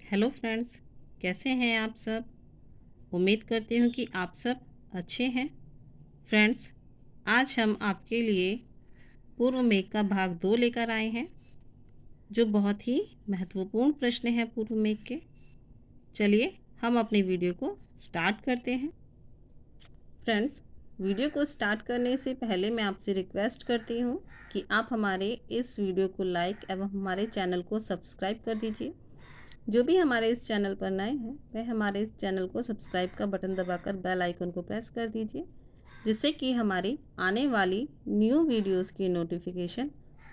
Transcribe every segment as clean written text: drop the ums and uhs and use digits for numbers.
Hello friends, कैसे हैं आप सब। उम्मीद करती हूँ कि आप सब अच्छे हैं। फ्रेंड्स, आज हम आपके लिए पूर्व मेघ का भाग 2 लेकर आए हैं, जो बहुत ही महत्वपूर्ण प्रश्न है पूर्व मेघ के। चलिए हम अपनी वीडियो को स्टार्ट करते हैं। फ्रेंड्स, वीडियो को स्टार्ट करने से पहले मैं आपसे रिक्वेस्ट करती हूँ कि आप हमारे इस वीडियो को लाइक एवं हमारे चैनल को सब्सक्राइब कर दीजिए। जो भी हमारे इस चैनल पर नए हैं वह हमारे इस चैनल को सब्सक्राइब का बटन दबाकर बेल आइकन को प्रेस कर दीजिए, जिससे कि हमारी आने वाली न्यू वीडियोस की नोटिफिकेशन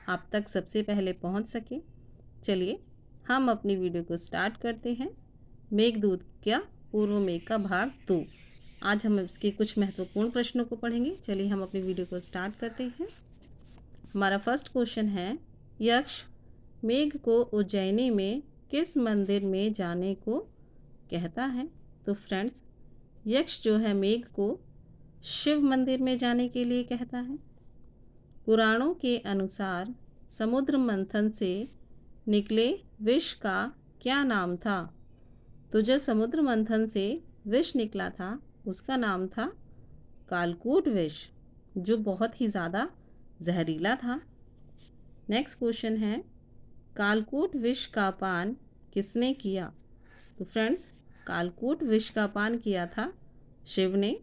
आप तक सबसे पहले पहुंच सके। चलिए हम अपनी वीडियो को स्टार्ट करते हैं। मेघदूत क्या पूर्व मेघ का भाग 2। आज हम इसके कुछ महत्वपूर्ण प्रश्नों को पढ़ेंगे। चलिए हम अपनी वीडियो को स्टार्ट करते हैं। हमारा फर्स्ट क्वेश्चन है, यक्ष मेघ को उज्जैनी में किस मंदिर में जाने को कहता है। तो फ्रेंड्स, यक्ष जो है मेघ को शिव मंदिर में जाने के लिए कहता है। पुराणों के अनुसार समुद्र मंथन से निकले विष का क्या नाम था। तो जो समुद्र मंथन से विष निकला था उसका नाम था कालकूट विष, जो बहुत ही ज़्यादा जहरीला था। नेक्स्ट क्वेश्चन है, कालकूट विष का पान किसने किया। तो फ्रेंड्स, कालकूट विष का पान किया था शिव ने।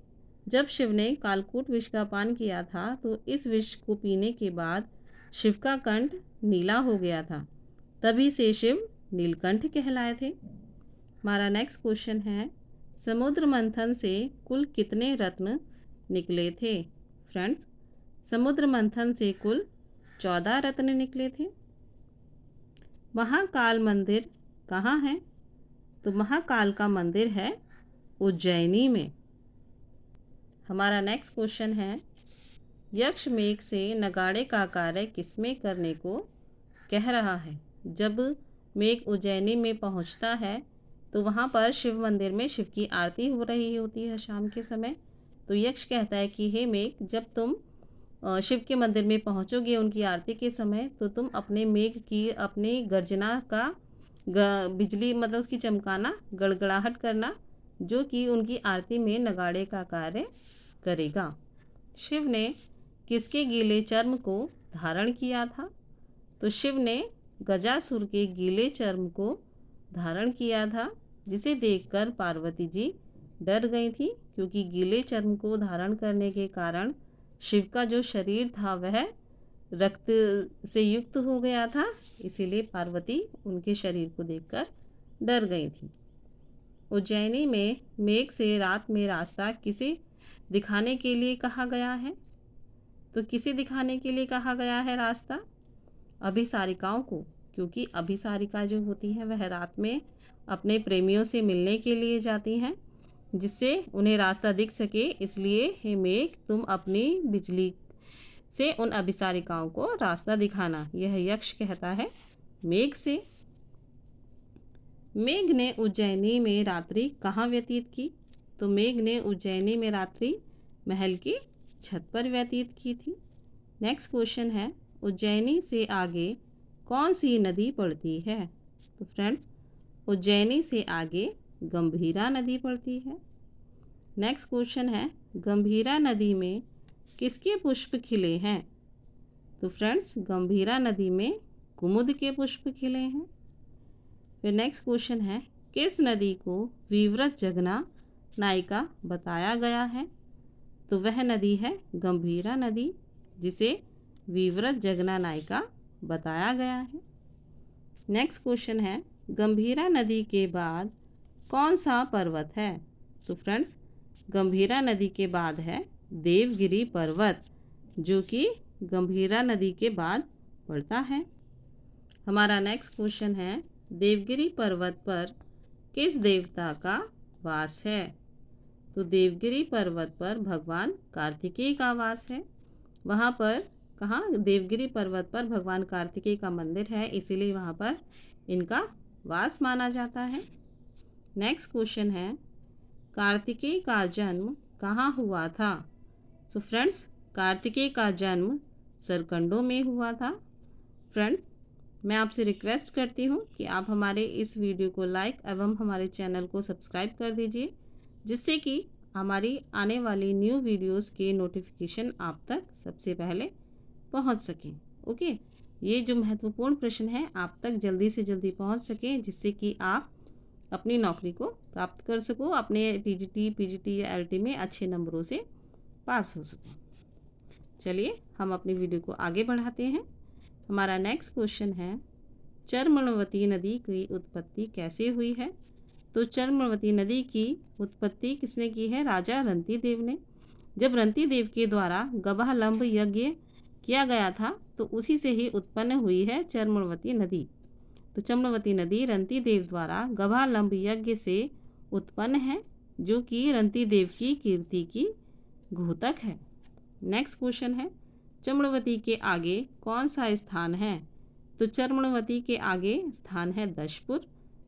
जब शिव ने कालकूट विष का पान किया था तो इस विष को पीने के बाद शिव का कंठ नीला हो गया था, तभी से शिव नीलकंठ कहलाए थे। हमारा नेक्स्ट क्वेश्चन है, समुद्र मंथन से कुल कितने रत्न निकले थे। फ्रेंड्स, समुद्र मंथन से कुल 14 रत्न निकले थे। महाकाल मंदिर कहाँ है। तो महाकाल का मंदिर है उज्जैनी में। हमारा नेक्स्ट क्वेश्चन है, यक्ष मेघ से नगाड़े का कार्य किसमें करने को कह रहा है। जब मेघ उज्जैनी में पहुंचता है तो वहां पर शिव मंदिर में शिव की आरती हो रही होती है शाम के समय। तो यक्ष कहता है कि हे मेघ, जब तुम शिव के मंदिर में पहुंचोगे उनकी आरती के समय, तो तुम अपने मेघ की अपनी गर्जना का बिजली मतलब उसकी चमकाना, गड़गड़ाहट करना, जो कि उनकी आरती में नगाड़े का कार्य करेगा। शिव ने किसके गीले चर्म को धारण किया था। तो शिव ने गजासुर के गीले चर्म को धारण किया था, जिसे देखकर पार्वती जी डर गई थी, क्योंकि गीले चर्म को धारण करने के कारण शिव का जो शरीर था वह रक्त से युक्त हो गया था, इसीलिए पार्वती उनके शरीर को देखकर डर गई थी। उज्जैनी में मेघ से रात में रास्ता किसे दिखाने के लिए कहा गया है। तो किसे दिखाने के लिए कहा गया है रास्ता। अभिसारिकाओं को, क्योंकि अभिसारिका जो होती हैं वह रात में अपने प्रेमियों से मिलने के लिए जाती हैं, जिससे उन्हें रास्ता दिख सके। इसलिए हे मेघ, तुम अपनी बिजली से उन अभिसारिकाओं को रास्ता दिखाना। यह यक्ष कहता है मेघ से। मेघ ने उज्जैनी में रात्रि कहाँ व्यतीत की। तो मेघ ने उज्जैनी में रात्रि महल की छत पर व्यतीत की थी। नेक्स्ट क्वेश्चन है, उज्जैनी से आगे कौन सी नदी पड़ती है। तो फ्रेंड्स, उज्जैनी से आगे गंभीरा नदी पड़ती है। नेक्स्ट क्वेश्चन है, गंभीरा नदी में किसके पुष्प खिले हैं। तो फ्रेंड्स, गंभीरा नदी में कुमुद के पुष्प खिले हैं। फिर नेक्स्ट क्वेश्चन है, किस नदी को विवृत जगना नायिका बताया गया है। तो वह नदी है गंभीरा नदी, जिसे विवृत जगना नायिका बताया गया है। नेक्स्ट क्वेश्चन है, गंभीरा नदी के बाद कौन सा पर्वत है। तो फ्रेंड्स, गंभीरा नदी के बाद है देवगिरी पर्वत, जो कि गंभीरा नदी के बाद पड़ता है। हमारा नेक्स्ट क्वेश्चन है, देवगिरी पर्वत पर किस देवता का वास है। तो देवगिरी पर्वत पर भगवान कार्तिकेय का वास है। वहाँ पर कहाँ, देवगिरी पर्वत पर भगवान कार्तिकेय का मंदिर है, इसीलिए वहाँ पर इनका वास माना जाता है। नेक्स्ट क्वेश्चन है, कार्तिकेय का जन्म कहाँ हुआ था। सो फ्रेंड्स, कार्तिकेय का जन्म सरकंडों में हुआ था। फ्रेंड्स, मैं आपसे रिक्वेस्ट करती हूँ कि आप हमारे इस वीडियो को लाइक एवं हमारे चैनल को सब्सक्राइब कर दीजिए, जिससे कि हमारी आने वाली न्यू वीडियोस के नोटिफिकेशन आप तक सबसे पहले पहुँच सकें। ओके, ये जो महत्वपूर्ण प्रश्न है आप तक जल्दी से जल्दी पहुँच सकें, जिससे कि आप अपनी नौकरी को प्राप्त कर सको, अपने टीजीटी, पीजीटी या एलटी में अच्छे नंबरों से पास हो सको। चलिए हम अपनी वीडियो को आगे बढ़ाते हैं। हमारा नेक्स्ट क्वेश्चन है, चर्मणवती नदी की उत्पत्ति कैसे हुई है? तो चर्मणवती नदी की उत्पत्ति किसने की है? राजा रंती देव ने। जब रंती देव के द्वारा गवालंब यज्ञ किया गया था तो उसी से ही उत्पन्न हुई है चर्मणवती नदी। तो चर्मणवती नदी रंती देव द्वारा गवालंब यज्ञ से उत्पन्न है, जो कि रंती देव की कीर्ति की घोतक है। नेक्स्ट क्वेश्चन है, चर्मणवती के आगे कौन सा स्थान है? तो चर्मणवती के आगे स्थान है दशपुर,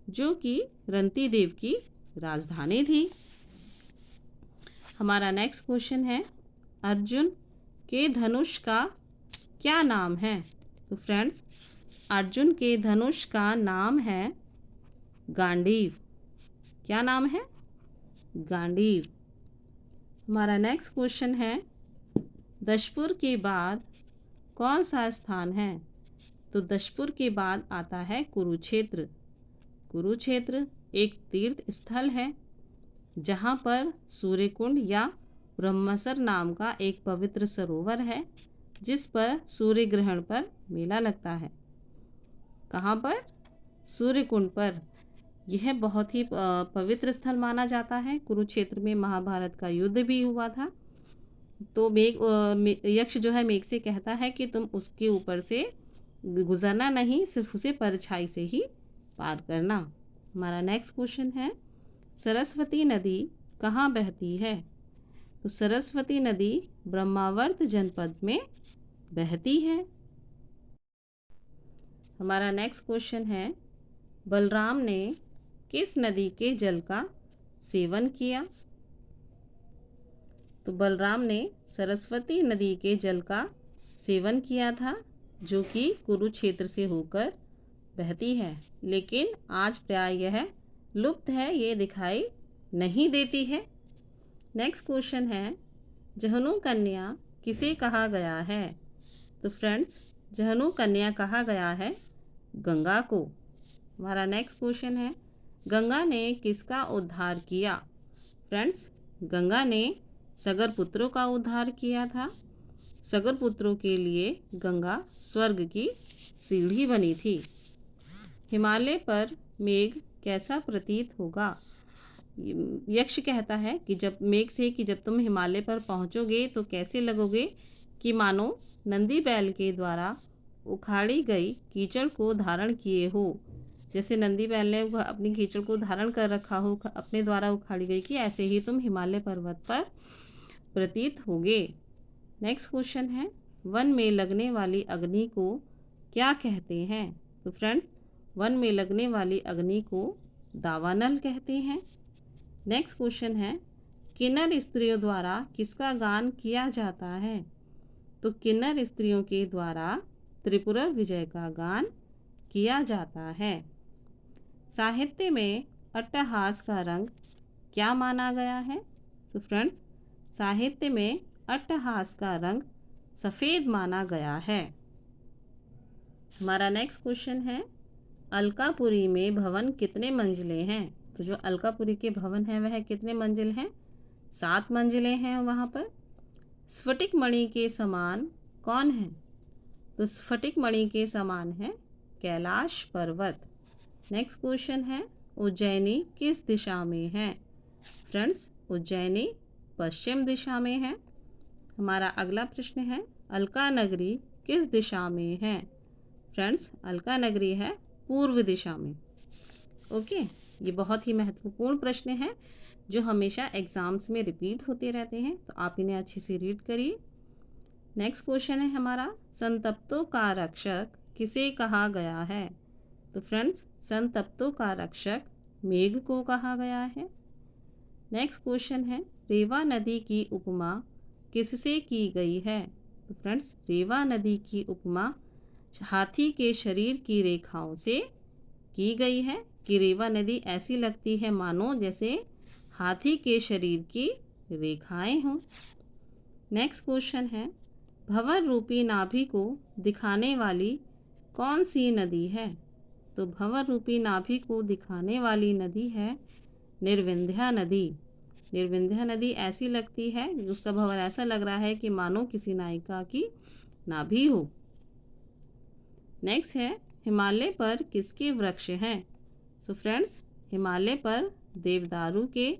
जो कि रंती देव की राजधानी थी। हमारा नेक्स्ट क्वेश्चन है, अर्जुन के धनुष का क्या नाम है? तो फ्रेंड्स, अर्जुन के धनुष का नाम है गांडीव। क्या नाम है? गांडीव। हमारा नेक्स्ट क्वेश्चन है, दशपुर के बाद कौन सा स्थान है? तो दशपुर के बाद आता है कुरुक्षेत्र। कुरुक्षेत्र एक तीर्थ स्थल है, जहाँ पर सूर्यकुंड या ब्रह्मसर नाम का एक पवित्र सरोवर है, जिस पर सूर्य ग्रहण पर मेला लगता है। कहाँ पर? सूर्यकुंड पर। यह बहुत ही पवित्र स्थल माना जाता है। कुरुक्षेत्र में महाभारत का युद्ध भी हुआ था। तो यक्ष जो है मेघ से कहता है कि तुम उसके ऊपर से गुजरना नहीं, सिर्फ उसे परछाई से ही पार करना। हमारा नेक्स्ट क्वेश्चन है, सरस्वती नदी कहाँ बहती है? तो सरस्वती नदी ब्रह्मावर्त जनपद में बहती है। हमारा नेक्स्ट क्वेश्चन है, बलराम ने किस नदी के जल का सेवन किया? तो बलराम ने सरस्वती नदी के जल का सेवन किया था, जो कि कुरुक्षेत्र से होकर बहती है, लेकिन आज प्राय यह लुप्त है, ये दिखाई नहीं देती है। नेक्स्ट क्वेश्चन है, जहनु कन्या किसे कहा गया है? तो फ्रेंड्स, जहनु कन्या कहा गया है गंगा को। हमारा नेक्स्ट क्वेश्चन है, गंगा ने किसका उद्धार किया? फ्रेंड्स, गंगा ने सगर पुत्रों का उद्धार किया था। सगर पुत्रों के लिए गंगा स्वर्ग की सीढ़ी बनी थी। हिमालय पर मेघ कैसा प्रतीत होगा? यक्ष कहता है कि जब मेघ से कि जब तुम हिमालय पर पहुंचोगे तो कैसे लगोगे कि मानो नंदी बैल के द्वारा उखाड़ी गई कीचड़ को धारण किए हो। जैसे नंदी बैल ने अपनी कीचड़ को धारण कर रखा हो, अपने द्वारा उखाड़ी गई, कि ऐसे ही तुम हिमालय पर्वत पर प्रतीत होगे। नेक्स्ट क्वेश्चन है, वन में लगने वाली अग्नि को क्या कहते हैं? तो फ्रेंड्स, वन में लगने वाली अग्नि को दावानल कहते हैं। नेक्स्ट क्वेश्चन है, किन्नर स्त्रियों द्वारा किसका गान किया जाता है? तो किन्नर स्त्रियों के द्वारा त्रिपुरा विजय का गान किया जाता है। साहित्य में अट्टहास का रंग क्या माना गया है? तो फ्रेंड्स, साहित्य में अट्टहास का रंग सफ़ेद माना गया है। हमारा नेक्स्ट क्वेश्चन है, अलकापुरी में भवन कितने मंजिले हैं? तो जो अलकापुरी के भवन हैं वह कितने मंजिल हैं? 7 मंजिलें हैं वहाँ पर। स्फटिक मणि के समान कौन है? तो स्फटिक मणि के समान है कैलाश पर्वत। नेक्स्ट क्वेश्चन है, उज्जैनी किस दिशा में है? फ्रेंड्स, उज्जैनी पश्चिम दिशा में है। हमारा अगला प्रश्न है, अलका नगरी किस दिशा में है? फ्रेंड्स, अलका नगरी है पूर्व दिशा में। ओके, ये बहुत ही महत्वपूर्ण प्रश्न है जो हमेशा एग्जाम्स में रिपीट होते रहते हैं, तो आप इन्हें अच्छे से रीड करिए। नेक्स्ट क्वेश्चन है हमारा, संतप्तों का रक्षक किसे कहा गया है? तो फ्रेंड्स, संतप्तों का रक्षक मेघ को कहा गया है। नेक्स्ट क्वेश्चन है, रेवा नदी की उपमा किससे की गई है? तो फ्रेंड्स, रेवा नदी की उपमा हाथी के शरीर की रेखाओं से की गई है। कि रेवा नदी ऐसी लगती है मानो जैसे हाथी के शरीर की रेखाएं हों। नेक्स्ट क्वेश्चन है, भंवर रूपी नाभि को दिखाने वाली कौन सी नदी है? तो भंवर रूपी नाभि को दिखाने वाली नदी है निर्विंध्या नदी। निर्विंध्या नदी ऐसी लगती है, उसका भंवर ऐसा लग रहा है कि मानो किसी नायिका की नाभि हो। नेक्स्ट है, हिमालय पर किसके वृक्ष हैं? सो फ्रेंड्स, हिमालय पर देवदारू के,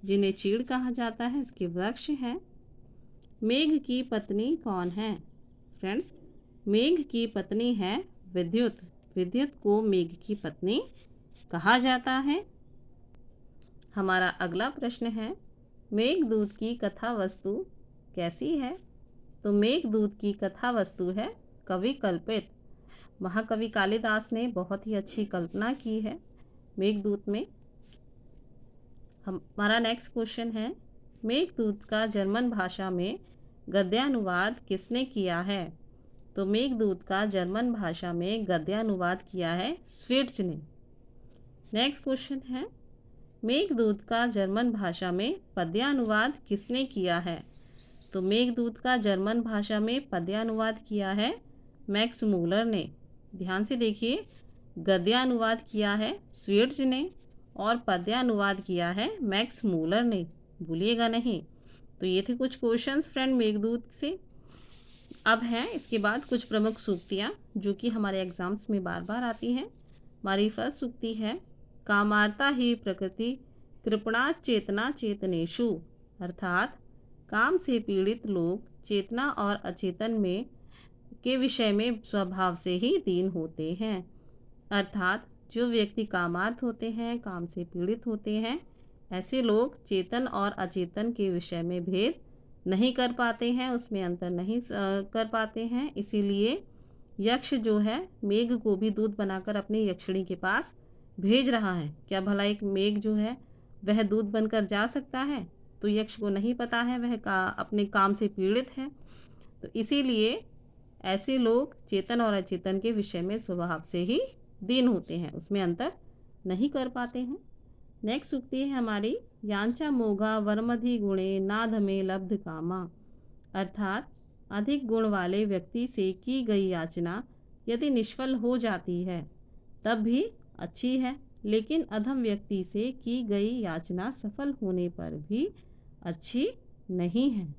जिन्हें चीड़ कहा जाता है, इसके वृक्ष हैं। मेघ की पत्नी कौन है? फ्रेंड्स, मेघ की पत्नी है विद्युत। विद्युत को मेघ की पत्नी कहा जाता है। हमारा अगला प्रश्न है, मेघदूत की कथा वस्तु कैसी है? तो मेघदूत की कथा वस्तु है कवि कल्पित। महाकवि कालिदास ने बहुत ही अच्छी कल्पना की है मेघदूत में। हमारा नेक्स्ट क्वेश्चन है, मेघदूत का जर्मन भाषा में गद्यानुवाद किसने किया है? तो मेघदूत का जर्मन भाषा में गद्यानुवाद किया है स्विट्ज ने। नेक्स्ट क्वेश्चन है, मेघदूत का जर्मन भाषा में पद्यानुवाद किसने किया है? तो मेघदूत का जर्मन भाषा में पद्यानुवाद किया है मैक्स मूलर ने। ध्यान से देखिए, गद्यानुवाद किया है स्विट्ज ने और पद्यानुवाद किया है मैक्स मूलर ने, भूलिएगा नहीं। तो ये थे कुछ क्वेश्चंस फ्रेंड मेघदूत से। अब हैं इसके बाद कुछ प्रमुख सूक्तियाँ जो कि हमारे एग्जाम्स में बार बार आती हैं। हमारी फर्स्ट सूक्ति है, कामार्ता ही प्रकृति कृपणा चेतना चेतनेषु, अर्थात काम से पीड़ित लोग चेतना और अचेतन में के विषय में स्वभाव से ही दीन होते हैं। अर्थात जो व्यक्ति कामार्थ होते हैं, काम से पीड़ित होते हैं, ऐसे लोग चेतन और अचेतन के विषय में भेद नहीं कर पाते हैं, उसमें अंतर नहीं कर पाते हैं। इसीलिए यक्ष जो है मेघ को भी दूत बनाकर अपनी यक्षिणी के पास भेज रहा है। क्या भला एक मेघ जो है वह दूत बनकर जा सकता है? तो यक्ष को नहीं पता है, वह अपने काम से पीड़ित है। तो इसीलिए ऐसे लोग चेतन और अचेतन के विषय में स्वभाव से ही दीन होते हैं, उसमें अंतर नहीं कर पाते हैं। नेक्स्ट सूक्ति है हमारी, यांचा मोघा वर्मधि गुणे नाधमे लब्ध कामा, अर्थात अधिक गुण वाले व्यक्ति से की गई याचना यदि निष्फल हो जाती है तब भी अच्छी है, लेकिन अधम व्यक्ति से की गई याचना सफल होने पर भी अच्छी नहीं है।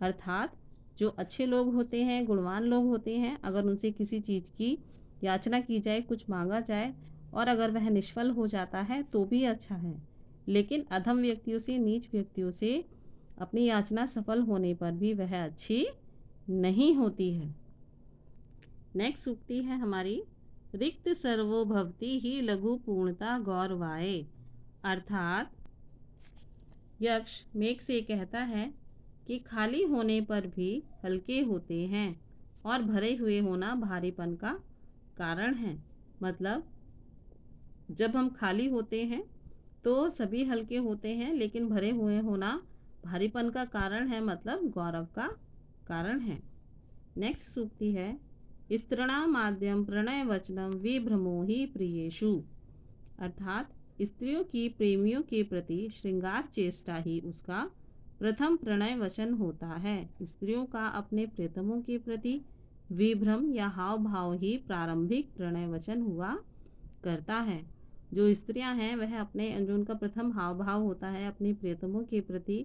अर्थात जो अच्छे लोग होते हैं, गुणवान लोग होते हैं, अगर उनसे किसी चीज़ की याचना की जाए, कुछ मांगा जाए और अगर वह निष्फल हो जाता है तो भी अच्छा है, लेकिन अधम व्यक्तियों से, नीच व्यक्तियों से अपनी याचना सफल होने पर भी वह अच्छी नहीं होती है। नेक्स्ट सूक्ति है हमारी, रिक्त सर्वो भवति ही लघु पूर्णता गौरवाए, अर्थात यक्ष मेघ से कहता है कि खाली होने पर भी हल्के होते हैं और भरे हुए होना भारीपन का कारण है। मतलब जब हम खाली होते हैं तो सभी हल्के होते हैं, लेकिन भरे हुए होना भारीपन का कारण है, मतलब गौरव का कारण है। नेक्स्ट सूक्ति है, स्त्रीणामाद्यम प्रणय वचनम विभ्रमो ही प्रियेषु, अर्थात स्त्रियों की प्रेमियों के प्रति श्रृंगार चेष्टा ही उसका प्रथम प्रणय वचन होता है। स्त्रियों का अपने प्रियतमों के प्रति विभ्रम या हाव भाव ही प्रारंभिक प्रणय वचन हुआ करता है। जो स्त्रियां हैं वह अपने, जो उनका प्रथम हाव भाव होता है अपने प्रियतमों के प्रति,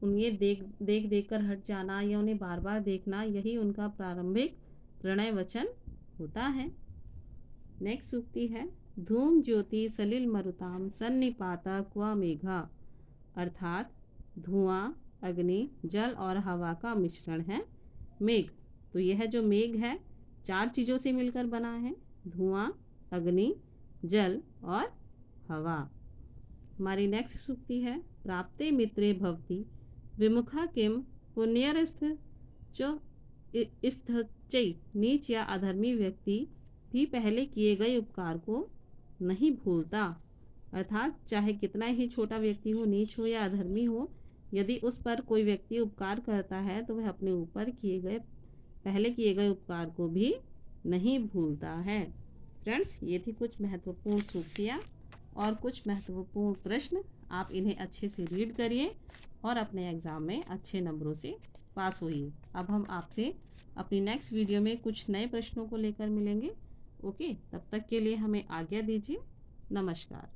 उन्हें देख कर हट जाना या उन्हें बार बार देखना, यही उनका प्रारंभिक प्रणय वचन होता है। नेक्स्ट सूक्ति है, धूम ज्योति सलिल मरुताम सन्निपाता क्वा मेघा, अर्थात धुआं, अग्नि, जल और हवा का मिश्रण है मेघ। तो यह जो मेघ है 4 चीज़ों से मिलकर बना है, धुआं, अग्नि, जल और हवा। हमारी नेक्स्ट सूक्ति है, प्राप्ते मित्रे भवति विमुखा किम पुण्यरस्थ च स्थचै, नीच या अधर्मी व्यक्ति भी पहले किए गए उपकार को नहीं भूलता। अर्थात चाहे कितना ही छोटा व्यक्ति हो, नीच हो या अधर्मी हो, यदि उस पर कोई व्यक्ति उपकार करता है तो वह अपने ऊपर पहले किए गए उपकार को भी नहीं भूलता है। फ्रेंड्स, ये थी कुछ महत्वपूर्ण सूक्तियाँ और कुछ महत्वपूर्ण प्रश्न। आप इन्हें अच्छे से रीड करिए और अपने एग्ज़ाम में अच्छे नंबरों से पास होइए। अब हम आपसे अपनी नेक्स्ट वीडियो में कुछ नए प्रश्नों को लेकर मिलेंगे। ओके, तब तक के लिए हमें आज्ञा दीजिए। नमस्कार।